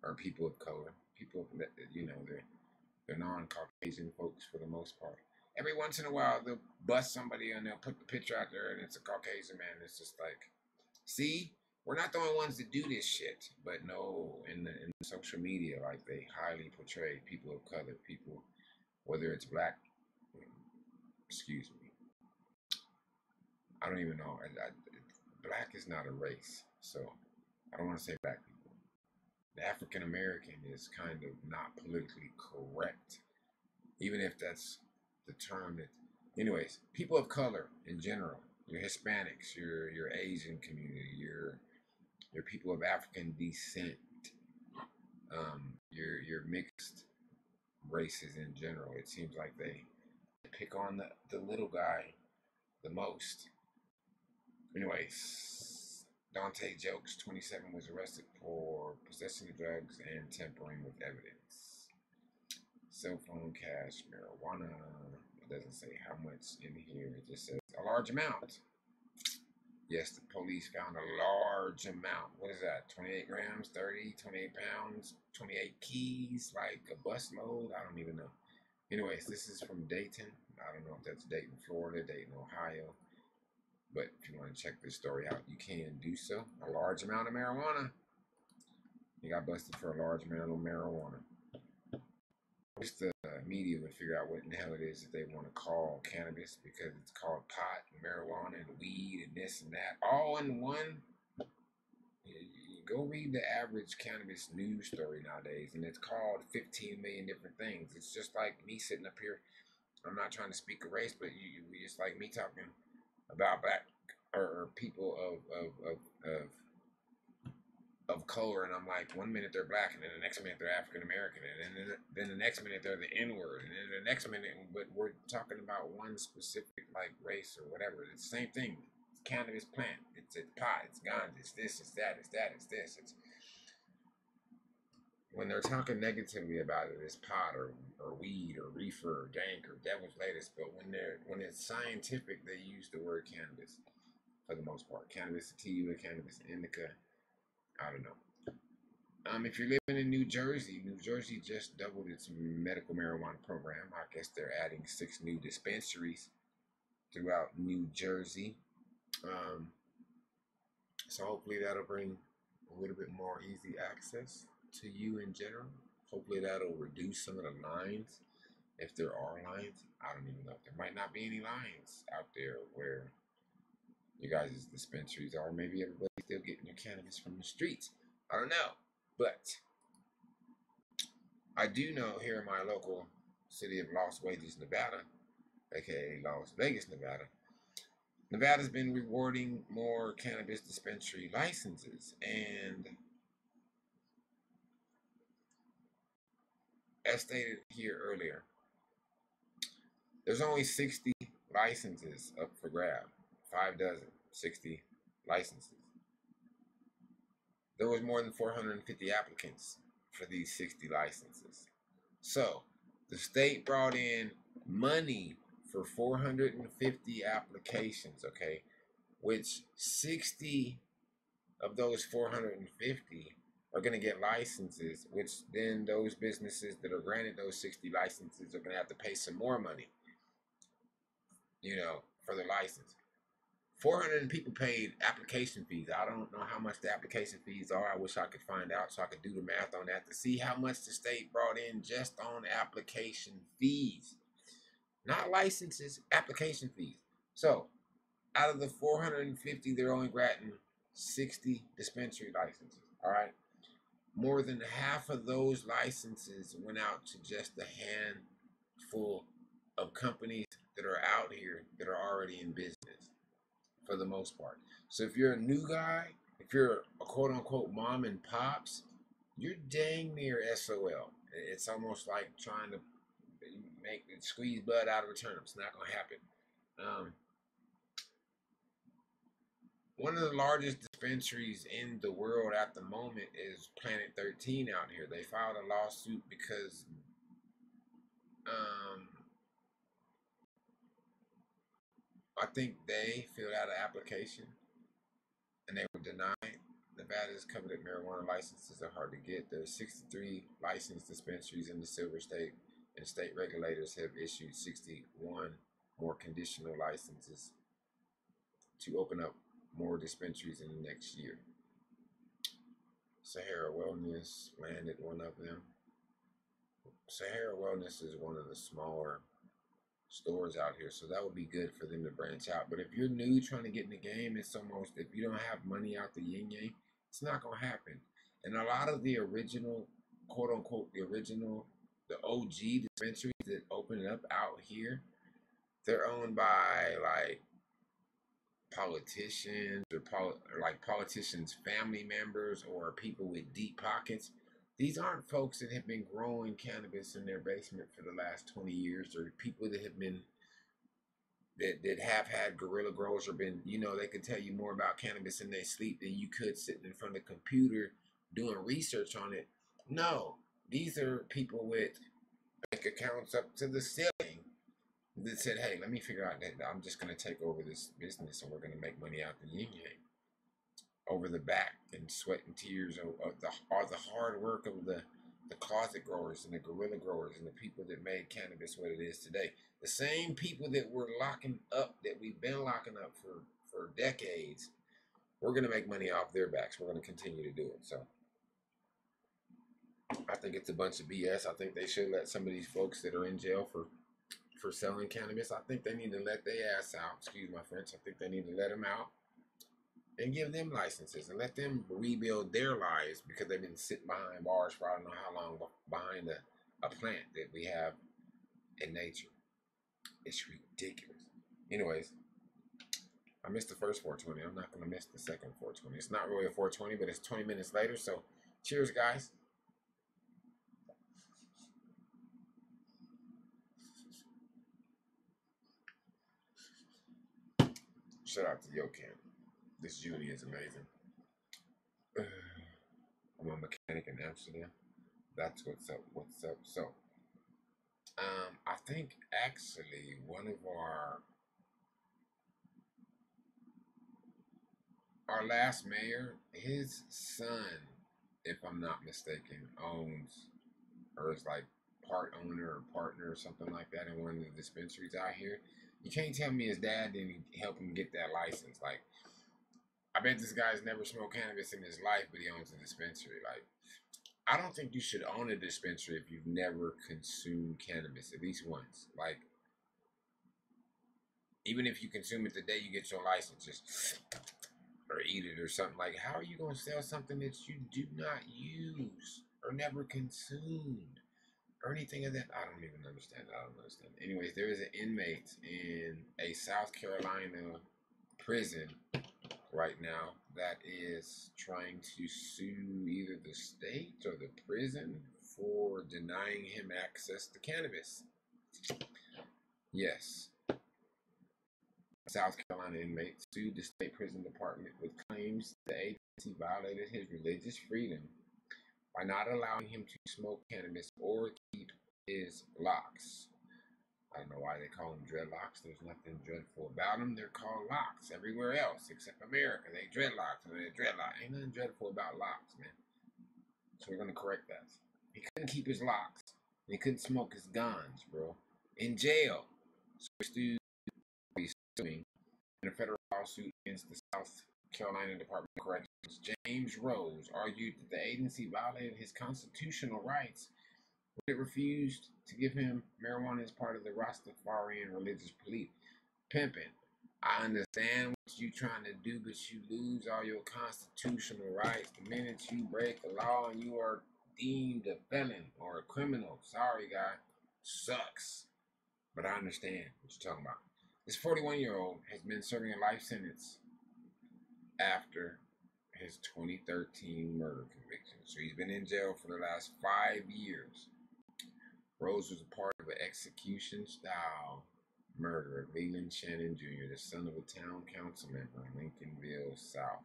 are people of color. People that, they're non-Caucasian folks for the most part. Every once in a while, they'll bust somebody and they'll put the picture out there and it's a Caucasian man. It's just like, see, we're not the only ones that do this shit. But no, in the social media, like, they highly portray people of color, people, whether it's black, excuse me, I don't even know. Black is not a race, so I don't want to say black people. The African American is kind of not politically correct, even if that's the term that. Anyways, people of color in general, your Hispanics, your Asian community, your people of African descent, your mixed races in general. It seems like they pick on the little guy the most. Anyways, Dante Jokes, 27, was arrested for possessing drugs and tampering with evidence. cell phone, cash, marijuana. It doesn't say how much in here. It just says a large amount. Yes, the police found a large amount. What is that? 28 grams, 30, 28 pounds, 28 keys, like a busload? I don't even know. Anyways, this is from Dayton. I don't know if that's Dayton, Florida, Dayton, Ohio. But if you want to check this story out, you can do so. A large amount of marijuana. He got busted for a large amount of marijuana. Wish the media would figure out what in the hell it is that they want to call cannabis, because it's called pot and marijuana and weed and this and that all in one. Go read the average cannabis news story nowadays, and it's called 15 million different things. It's just like me sitting up here. I'm not trying to speak a race, but it's like me talking about black or people of color, and I'm like, one minute they're black, and then the next minute they're African American, and then the next minute they're the N-word, and then the next minute, but we're talking about one specific like race or whatever. It's the same thing. It's cannabis plant. It's pot. It's ganja. It's this. It's that. It's that. It's this. It's when they're talking negatively about it, it's pot or weed or reefer or dank or devil's lettuce. But when it's scientific, they use the word cannabis for the most part. Cannabis sativa, cannabis indica. I don't know. If you're living in New Jersey just doubled its medical marijuana program. I guess they're adding 6 new dispensaries throughout New Jersey. So hopefully that'll bring a little bit more easy access to you in general. Hopefully that'll reduce some of the lines, if there are lines. I don't even know. There might not be any lines out there where you guys' dispensaries are. Maybe everybody's still getting their cannabis from the streets. I don't know. But I do know here in my local city of Las Vegas, Nevada, aka Las Vegas, Nevada, Nevada's been rewarding more cannabis dispensary licenses. And as stated here earlier, there's only 60 licenses up for grab. 5 dozen, 60 licenses. There was more than 450 applicants for these 60 licenses. So the state brought in money for 450 applications, okay, which 60 of those 450 are going to get licenses, which then those businesses that are granted those 60 licenses are going to have to pay some more money, for the license. 400 people paid application fees. I don't know how much the application fees are. I wish I could find out so I could do the math on that to see how much the state brought in just on application fees. Not licenses, application fees. So, out of the 450, they're only granting 60 dispensary licenses. All right? More than half of those licenses went out to just a handful of companies that are out here that are already in business, for the most part. So if you're a new guy, if you're a quote-unquote mom and pops, you're dang near SOL. It's almost like trying to squeeze blood out of a turnip. It's not going to happen. One of the largest dispensaries in the world at the moment is Planet 13 out here. They filed a lawsuit because I think they filled out an application and they were denied. Nevada's coveted marijuana licenses are hard to get. There are 63 licensed dispensaries in the Silver State, and state regulators have issued 61 more conditional licenses to open up more dispensaries in the next year. Sahara Wellness landed one of them. Sahara Wellness is one of the smaller stores out here, so that would be good for them to branch out. But if you're new trying to get in the game, it's almost, if you don't have money out the yin yang, it's not going to happen. And a lot of the original, quote unquote, the OG dispensaries that open up out here, they're owned by like politicians or politicians' family members or people with deep pockets. These aren't folks that have been growing cannabis in their basement for the last 20 years, or people that have been that have had guerrilla growers, or been, they could tell you more about cannabis in their sleep than you could sitting in front of the computer doing research on it. No, these are people with bank accounts up to the ceiling that said, hey, let me figure out that I'm just going to take over this business and we're going to make money out the yin yang. Over the back and sweat and tears of the hard work of the closet growers and the guerrilla growers and the people that made cannabis what it is today. The same people that we're locking up, that we've been locking up for decades, we're going to make money off their backs. We're going to continue to do it. So I think it's a bunch of BS. I think they should let some of these folks that are in jail for selling cannabis, I think they need to let their ass out. Excuse my French. I think they need to let them out and give them licenses and let them rebuild their lives, because they've been sitting behind bars for I don't know how long, behind a plant that we have in nature. It's ridiculous. Anyways, I missed the first 420. I'm not going to miss the second 420. It's not really a 420, but it's 20 minutes later. So cheers, guys. Shout out to Yokan. This Judy is amazing. I'm a mechanic in Amsterdam. That's what's up. What's up? So, I think actually one of our last mayor, his son, if I'm not mistaken, owns, or is like part owner or partner or something like that in one of the dispensaries out here. You can't tell me his dad didn't help him get that license. Like, I bet this guy's never smoked cannabis in his life, but he owns a dispensary. Like, I don't think you should own a dispensary if you've never consumed cannabis at least once. Like, even if you consume it the day you get your license, just or eat it or something. Like, how are you going to sell something that you do not use or never consumed or anything of that? I don't even understand. I don't understand. Anyways, there is an inmate in a South Carolina prison right now that is trying to sue either the state or the prison for denying him access to cannabis. Yes. South Carolina inmate sued the state prison department with claims the agency violated his religious freedom by not allowing him to smoke cannabis or keep his locks. I don't know why they call them dreadlocks. There's nothing dreadful about them. They're called locks everywhere else except America. They dreadlocks and they're dreadlocks. Ain't nothing dreadful about locks, man. So we're going to correct that. He couldn't keep his locks. He couldn't smoke his guns, bro. In jail. So he's suing in a federal lawsuit against the South Carolina Department of Corrections. James Rose argued that the agency violated his constitutional rights when it refused to give him marijuana as part of the Rastafarian religious belief. Pimping. I understand what you're trying to do, but you lose all your constitutional rights the minute you break the law and you are deemed a felon or a criminal. Sorry, guy. Sucks. But I understand what you're talking about. This 41-year-old has been serving a life sentence after his 2013 murder conviction. So he's been in jail for the last 5 years. Rose was a part of an execution-style murder of Leland Shannon Jr., the son of a town council member in Lincolnville South.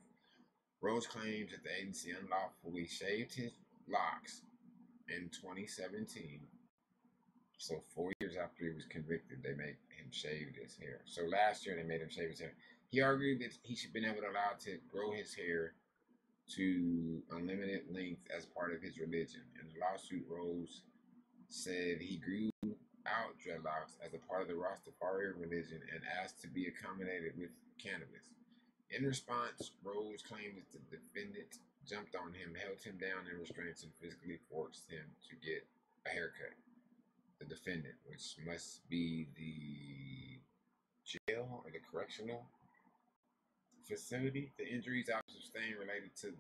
Rose claims that the agency unlawfully shaved his locks in 2017. So 4 years after he was convicted, they made him shave his hair. So last year, they made him shave his hair. He argued that he should have been able to allow to grow his hair to unlimited length as part of his religion. In the lawsuit, Rose said he grew out dreadlocks as a part of the Rastafarian religion and asked to be accommodated with cannabis. In response, Rose claimed that the defendant jumped on him, held him down in restraints, and physically forced him to get a haircut. The defendant, which must be the jail or the correctional facility. The injuries I sustained related to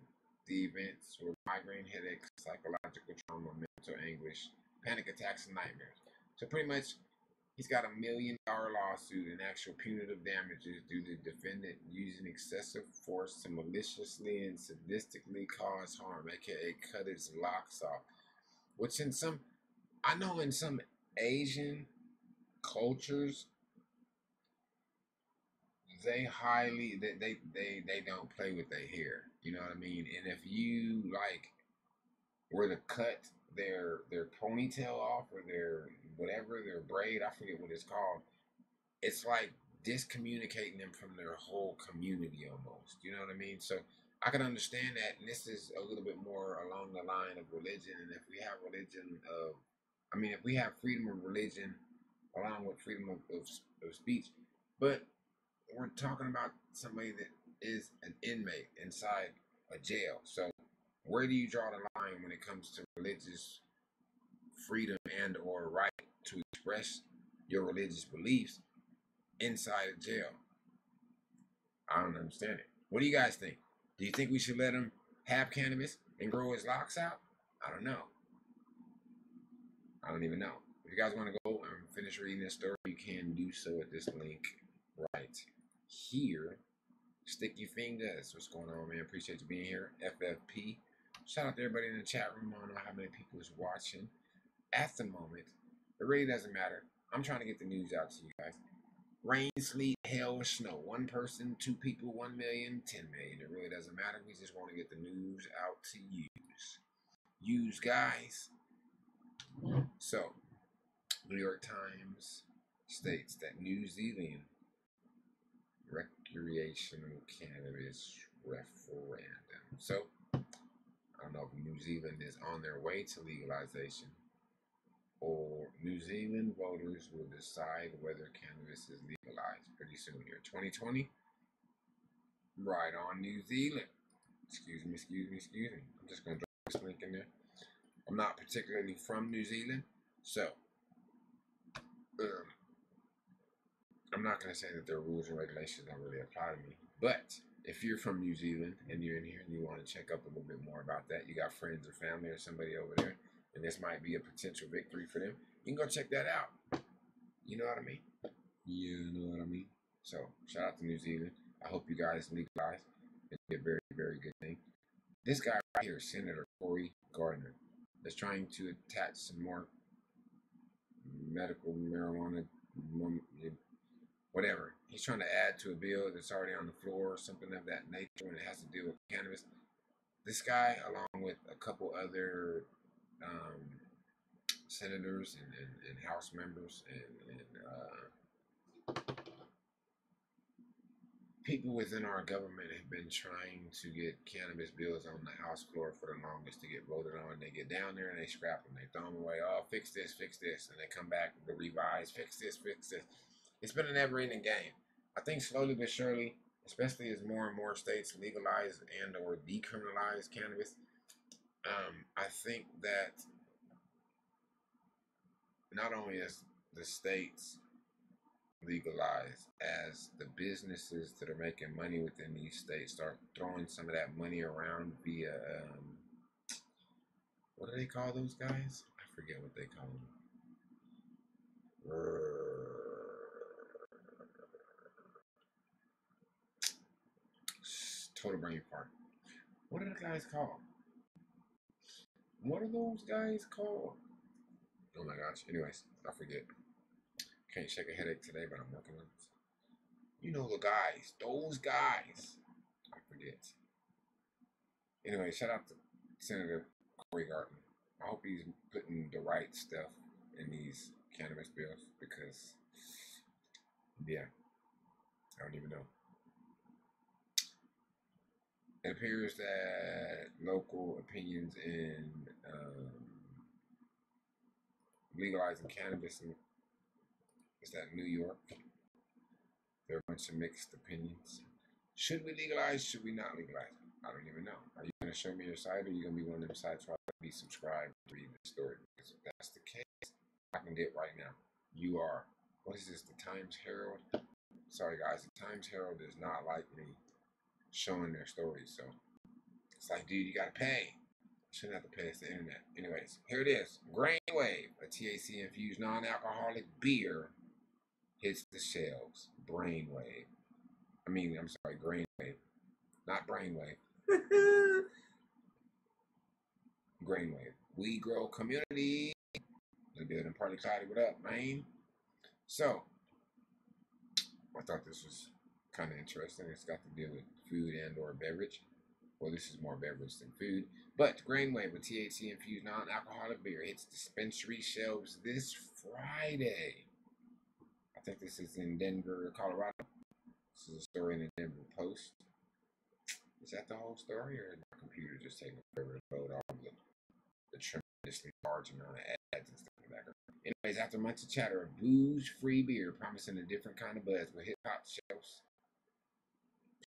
the events were migraine headaches, psychological trauma, mental anguish, panic attacks, and nightmares. So pretty much, he's got $1 million lawsuit and actual punitive damages due to the defendant using excessive force to maliciously and sadistically cause harm, aka cut his locks off. Which in some, I know in some Asian cultures, they don't play with their hair. You know what I mean? And if you like were to cut their ponytail off or their whatever, their braid, I forget what it's called. It's like discommunicating them from their whole community almost. You know what I mean? So I can understand that, and this is a little bit more along the line of religion. And if we have religion of, I mean, if we have freedom of religion along with freedom of speech, but we're talking about somebody that is an inmate inside a jail. So where do you draw the line when it comes to religious freedom and or right to express your religious beliefs inside a jail? I don't understand it. What do you guys think? Do you think we should let him have cannabis and grow his locks out? I don't know. I don't even know. If you guys want to go and finish reading this story, you can do so at this link right here. Sticky Fingers, what's going on, man? Appreciate you being here. FFP. Shout out to everybody in the chat room. I don't know how many people is watching at the moment. It really doesn't matter. I'm trying to get the news out to you guys. Rain, sleet, hail, or snow. One person, two people, 1 million, 10 million. It really doesn't matter. We just want to get the news out to you guys. So, New York Times states that New Zealand recreational cannabis referendum. So, I don't know if New Zealand is on their way to legalization, or New Zealand voters will decide whether cannabis is legalized pretty soon here. 2020, right on New Zealand. Excuse me. I'm just going to drop this link in there. I'm not particularly from New Zealand, so I'm not going to say that their rules and regulations don't really apply to me. But if you're from New Zealand and you're in here and you want to check up a little bit more about that, you got friends or family or somebody over there, and this might be a potential victory for them, you can go check that out. You know what I mean? You know what I mean? So, shout out to New Zealand. I hope you guys legalize. It's a very, very good thing. This guy right here, Senator Cory Gardner, is trying to attach some more medical marijuana, whatever. He's trying to add to a bill that's already on the floor or something of that nature when it has to deal with cannabis. This guy, along with a couple other senators and House members and people within our government have been trying to get cannabis bills on the House floor for the longest to get voted on. They get down there and they scrap them. They throw them away. Oh, fix this. And they come back with the revise. Fix this. It's been a never-ending game. I think slowly but surely, especially as more and more states legalize and or decriminalize cannabis, I think that not only is the states legalized, as the businesses that are making money within these states start throwing some of that money around via what do they call those guys? I forget what they call them. Total brain fart. What are the guys called? What are those guys called? Oh my gosh. Anyways, I forget. Can't shake a headache today, but I'm working on it. You know the guys. Those guys. I forget. Anyway, shout out to Senator Cory Gardner. I hope he's putting the right stuff in these cannabis bills because, yeah, I don't even know. It appears that local opinions in legalizing cannabis in is that New York. There are a bunch of mixed opinions. Should we legalize? Should we not legalize? I don't even know. Are you going to show me your site, or are you going to be one of them sites where I be subscribed to read the story? Because if that's the case, I can get right now. You are. What is this? The Times Herald? Sorry, guys. The Times Herald does not like me showing their stories. So it's like, dude, you got to pay. Shouldn't have to pay. It's the internet. Anyways, here it is. Grain Wave, a THC-infused non-alcoholic beer, hits the shelves. Brainwave. Grainwave. Not brainwave. Grainwave. We grow community. The building party cloudy. What up, man? So, I thought this was kind of interesting. It's got to deal with food and or beverage. Well, this is more beverage than food. But Grainwave, a THC infused non-alcoholic beer, hits dispensary shelves this Friday. I think this is in Denver, Colorado. This is a story in the Denver Post. Is that the whole story, or is my computer just taking forever to load all the tremendously large amount of ads and stuff in the background? Anyways, after months of chatter, a booze-free beer promising a different kind of buzz will hit pot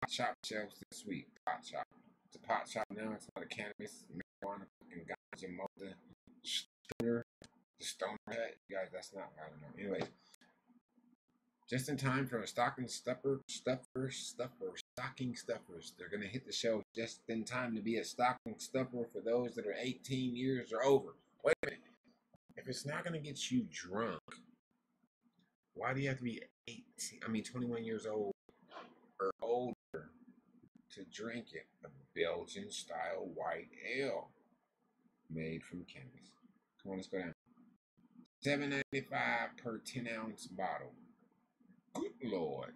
shop shelves this week. Pot shop. It's a pot shop now. It's not a cannabis, marijuana, fucking ganja, mocha, stoner, the stoner hat. You guys, that's not, I don't know. Anyways, just in time for a stocking stuffers. They're going to hit the shelves just in time to be a stocking stuffer for those that are 18 years or over. Wait a minute. If it's not going to get you drunk, why do you have to be 21 years old or older to drink it? A Belgian style white ale made from cannabis. Come on, let's go down. $7.95 per 10-ounce bottle. Good Lord.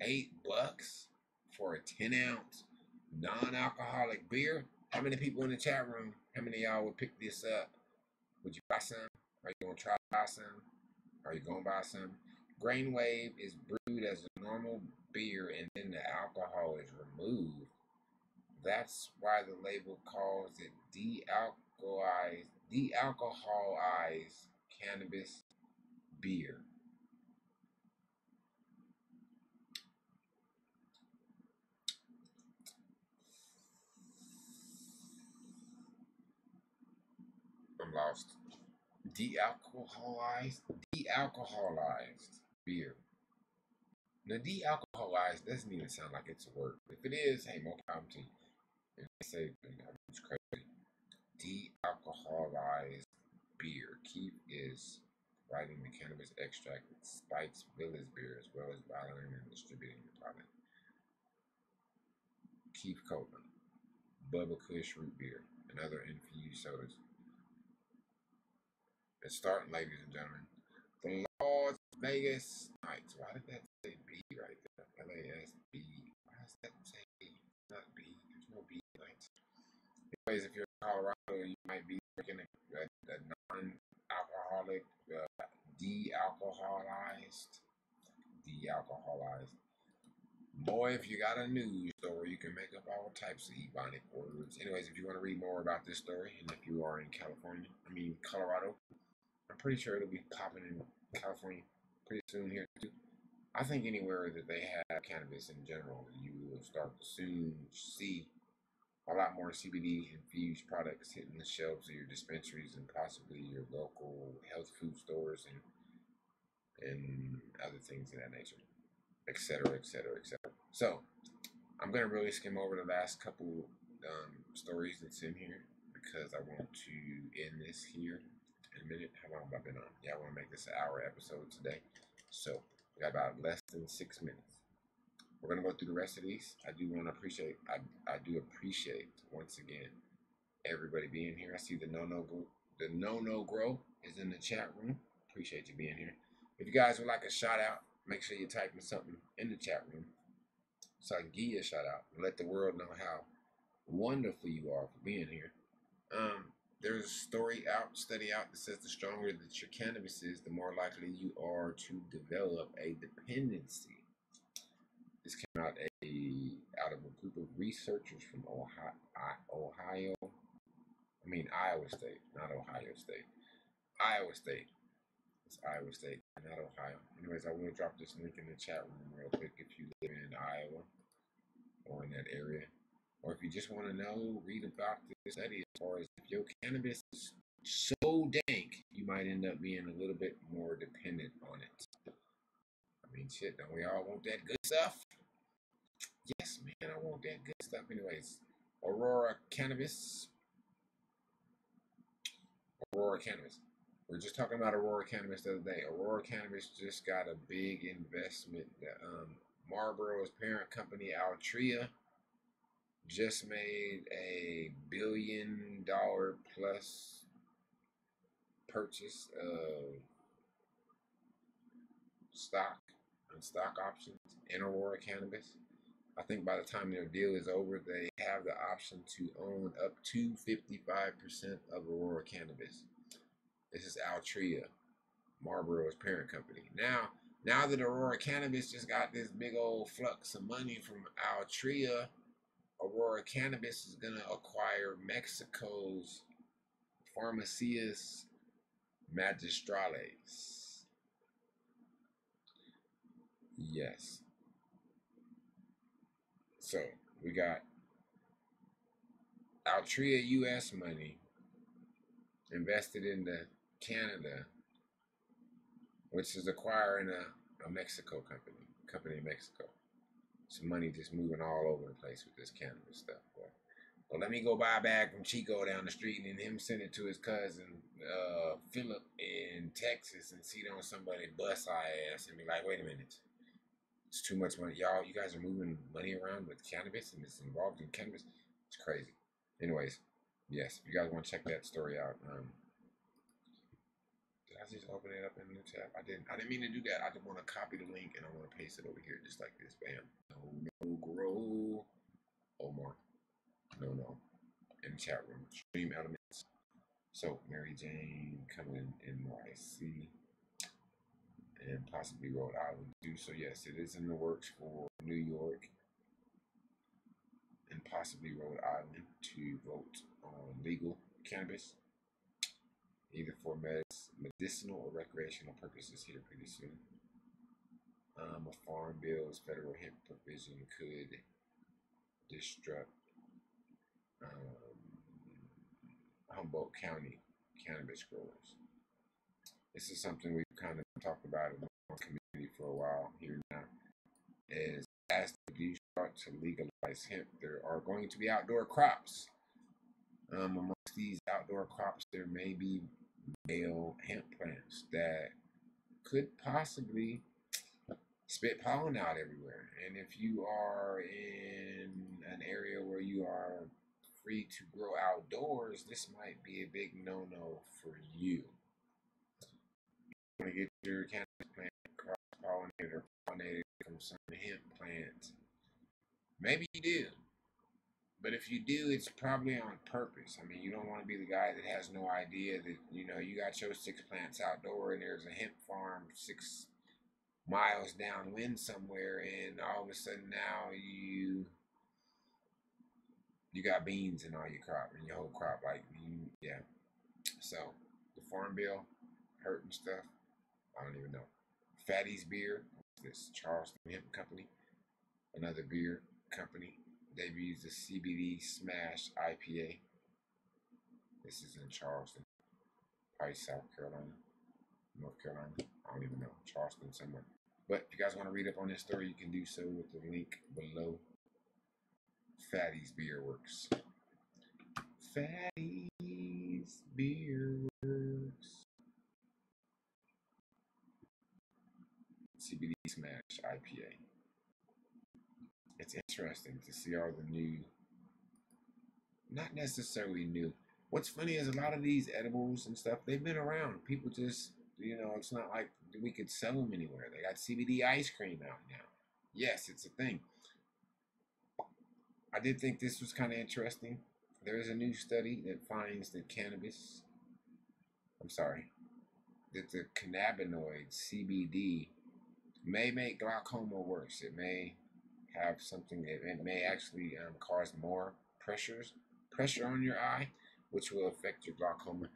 $8 for a 10-ounce non-alcoholic beer. How many people in the chat room? How many of y'all would pick this up? Would you buy some? Are you gonna try to buy some? Are you gonna buy some? Grainwave is brewed as a normal beer and then the alcohol is removed. That's why the label calls it de-alcoholized cannabis beer. I'm lost. De-alcoholized beer. Now, de-alcoholized doesn't even sound like it's a word. If it is, hey, more problem to you. If they say it's crazy. De-alcoholized beer. Keith is writing the cannabis extract that spikes Village beer as well as bottling and distributing the product. Keith Copeland, Bubba Kush root beer, and other infused sodas. It's starting, ladies and gentlemen. The Las Vegas Knights. Why did that say B right there? LASB. Why does that say B? Not B. There's no B Knights. Anyways, if you're in Colorado, you might be drinking a non-alcoholic, de-alcoholized. Boy, if you got a news story, you can make up all types of ebonic words. Anyways, if you want to read more about this story, and if you are in Colorado, I'm pretty sure it'll be popping in California pretty soon here too. I think anywhere that they have cannabis in general, you will start to soon see a lot more CBD infused products hitting the shelves of your dispensaries and possibly your local health food stores and other things of that nature, etc., etc., etc. So I'm gonna really skim over the last couple stories that's in here because I want to end this here in a minute. How long have I been on? Yeah, I want to make this an hour episode today. So we got about less than 6 minutes. We're gonna go through the rest of these. I do appreciate once again everybody being here. I see the no grow is in the chat room. Appreciate you being here. If you guys would like a shout out, make sure you're typing something in the chat room so I can give you a shout out and let the world know how wonderful you are for being here. There's a study out that says the stronger that your cannabis is, the more likely you are to develop a dependency. This came out of a group of researchers from Iowa State, not Ohio State. Iowa State. It's Iowa State, not Ohio. Anyways, I will drop this link in the chat room real quick if you live in Iowa or in that area. Or if you just want to know, read about this study as far as if your cannabis is so dank, you might end up being a little bit more dependent on it. I mean, shit, don't we all want that good stuff? Yes, man, I want that good stuff. Anyways, Aurora Cannabis. We're just talking about Aurora Cannabis the other day. Aurora Cannabis just got a big investment. Marlboro's parent company, Altria, just made a $1 billion plus purchase of stock and stock options in Aurora Cannabis. I think by the time their deal is over, they have the option to own up to 55% of Aurora Cannabis. This is Altria, Marlboro's parent company. Now that Aurora Cannabis just got this big old flux of money from Altria, Aurora Cannabis is going to acquire Mexico's Farmacias Magistrales. Yes. So we got Altria US money invested into Canada, which is acquiring a Mexico company in Mexico. Some money just moving all over the place with this cannabis stuff. Well, let me go buy a bag from Chico down the street and him send it to his cousin Philip in Texas and see on somebody bust our ass and be like, wait a minute. It's too much money. Y'all, you guys are moving money around with cannabis and it's involved in cannabis. It's crazy. Anyways, yes, if you guys want to check that story out. Did I just open it up in a new tab? I didn't mean to do that. I just want to copy the link and I want to paste it over here just like this. Bam. No, grow. Omar. No. In the chat room. Stream elements. So, Mary Jane coming in NYC. And possibly Rhode Island too. So yes, it is in the works for New York and possibly Rhode Island to vote on legal cannabis, either for medicinal or recreational purposes here pretty soon. A farm bill's federal hemp provision could disrupt Humboldt County cannabis growers. This is something we've kind of talked about in the community for a while here now. As they do start to legalize hemp, there are going to be outdoor crops. Amongst these outdoor crops, there may be male hemp plants that could possibly spit pollen out everywhere. And if you are in an area where you are free to grow outdoors, this might be a big no-no for you. Want to get your cannabis plant cross-pollinated or pollinated from some hemp plant? Maybe you do. But if you do, it's probably on purpose. I mean, you don't want to be the guy that has no idea that, you got your 6 plants outdoor and there's a hemp farm 6 miles downwind somewhere, and all of a sudden now you got beans in all your crop, and your whole crop, yeah. So, the Farm Bill, hurting stuff, I don't even know. Fatty's Beer, this Charleston Hemp Company, another beer company. They've used the CBD Smash IPA. This is in Charleston, probably South Carolina, North Carolina. I don't even know. Charleston somewhere. But if you guys want to read up on this story, you can do so with the link below. Fatty's Beer Works. Fatty's Beer Works. CBD Smash IPA. It's interesting to see all the new, not necessarily new. What's funny is a lot of these edibles and stuff, they've been around. People just, it's not like we could sell them anywhere. They got CBD ice cream out now. Yes, it's a thing. I did think this was kind of interesting. There is a new study that finds that that the cannabinoid CBD may make glaucoma worse. It may have something, it may actually cause more pressure on your eye, which will affect your glaucoma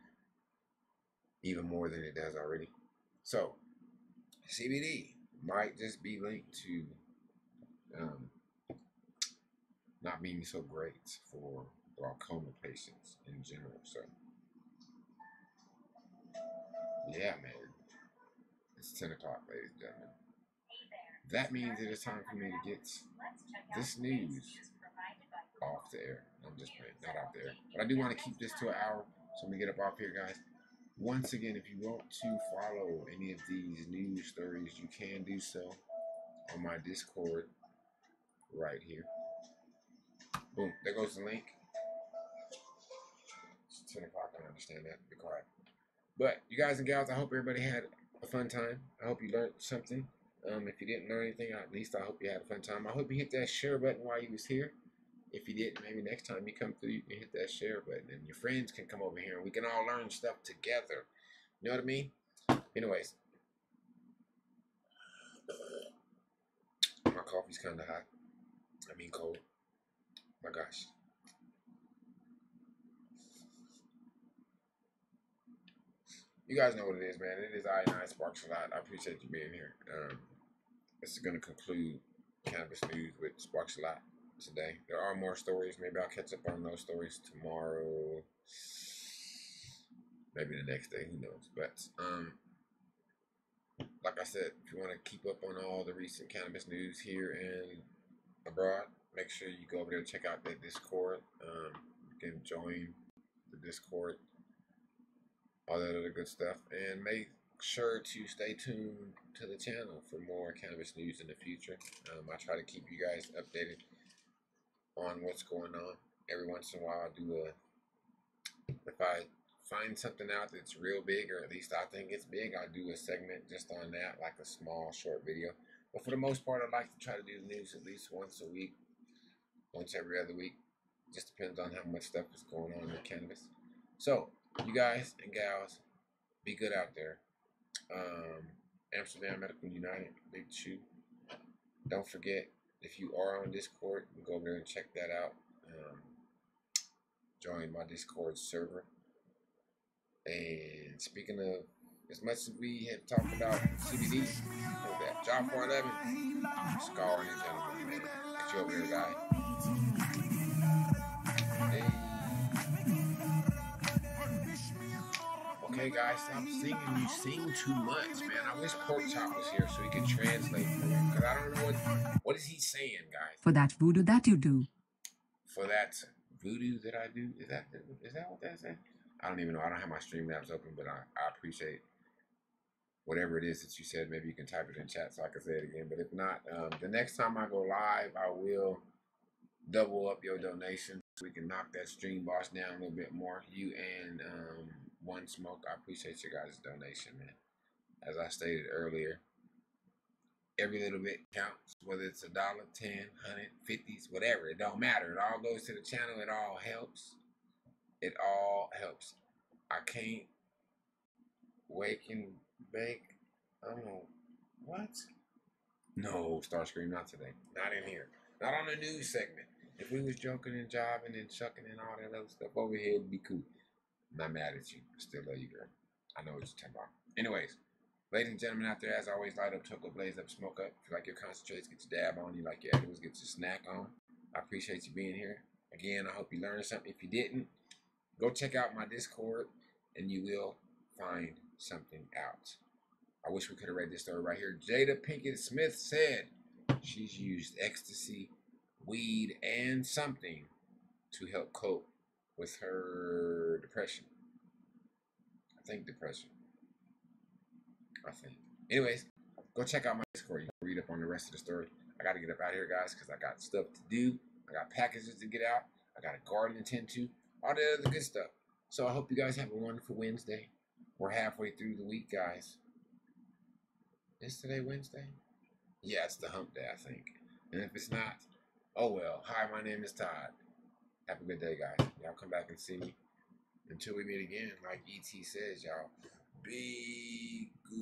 even more than it does already. So, CBD might just be linked to not being so great for glaucoma patients in general. So, yeah, man. It's 10 o'clock, ladies and gentlemen. That means it is time for me to get this news off the air. I'm just playing, not off the air. But I do want to keep this to an hour, so I'm going to get up off here, guys. Once again, if you want to follow any of these news stories, you can do so on my Discord right here. Boom, there goes the link. It's 10 o'clock, I understand that. Be quiet. But you guys and gals, I hope everybody had a fun time. I hope you learned something. If you didn't learn anything, at least I hope you had a fun time. I hope you hit that share button while you was here. If you didn't, maybe next time you come through, you can hit that share button, and your friends can come over here, and we can all learn stuff together. You know what I mean? Anyways, my coffee's kind of hot. I mean cold. My gosh. You guys know what it is, man. It is I and I Sparkzalot. I appreciate you being here. This is going to conclude Cannabis News with Sparkzalot today. There are more stories. Maybe I'll catch up on those stories tomorrow. Maybe the next day. Who knows? But like I said, if you want to keep up on all the recent cannabis news here and abroad, make sure you go over there and check out the Discord. You can join the Discord, all that other good stuff, and make sure to stay tuned to the channel for more cannabis news in the future. I try to keep you guys updated on what's going on. Every once in a while, I do if I find something out that's real big, or at least I think it's big, I'll do a segment just on that, like a small, short video. But for the most part, I like to try to do the news at least once a week, once every other week. Just depends on how much stuff is going on with cannabis. So, you guys and gals, be good out there. Amsterdam Medical United, Big Chew. Don't forget, if you are on Discord, go over there and check that out. Join my Discord server. And speaking of, as much as we have talked about CBD, with that Job 411, Scar and the gentleman, man. Get you over here, guy. Hey. Okay, guys, stop singing. You sing too much, man. I wish Pork Chop was here so he could translate for me, because I don't know what is he saying, guys. For that voodoo that you do. For that voodoo that I do? Is that what that's saying? I don't even know. I don't have my Streamlabs open, but I appreciate whatever it is that you said. Maybe you can type it in chat so I can say it again. But if not, the next time I go live, I will double up your donation so we can knock that stream boss down a little bit more. You and One Smoke, I appreciate your guys' donation, man. As I stated earlier, every little bit counts, whether it's $1, $10, $100, $50s, whatever. It don't matter. It all goes to the channel. It all helps. It all helps. I can't wake and bake. I don't know. What? No, Starscream, not today. Not in here. Not on the news segment. If we was joking and jiving and chucking and all that other stuff over here, it'd be cool. I'm not mad at you. I still love you, girl. I know what you're talking about. Anyways, ladies and gentlemen out there, as always, light up, choke up, blaze up, smoke up. If you like your concentrates, get your dab on. You like your edibles, get your snack on. I appreciate you being here. Again, I hope you learned something. If you didn't, go check out my Discord, and you will find something out. I wish we could have read this story right here. Jada Pinkett Smith said she's used ecstasy, weed, and something to help cope with her depression. I think depression. Anyways, go check out my Discord. You can read up on the rest of the story. I got to get up out here, guys, because I got stuff to do. I got packages to get out. I got a garden to tend to. All that other good stuff. So I hope you guys have a wonderful Wednesday. We're halfway through the week, guys. Is today Wednesday? Yeah, it's the hump day, I think. And if it's not, oh well. Hi, my name is Todd. Have a good day, guys. Y'all come back and see me. Until we meet again, like E.T. says, y'all, be good.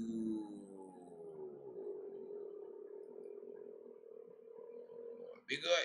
Be good.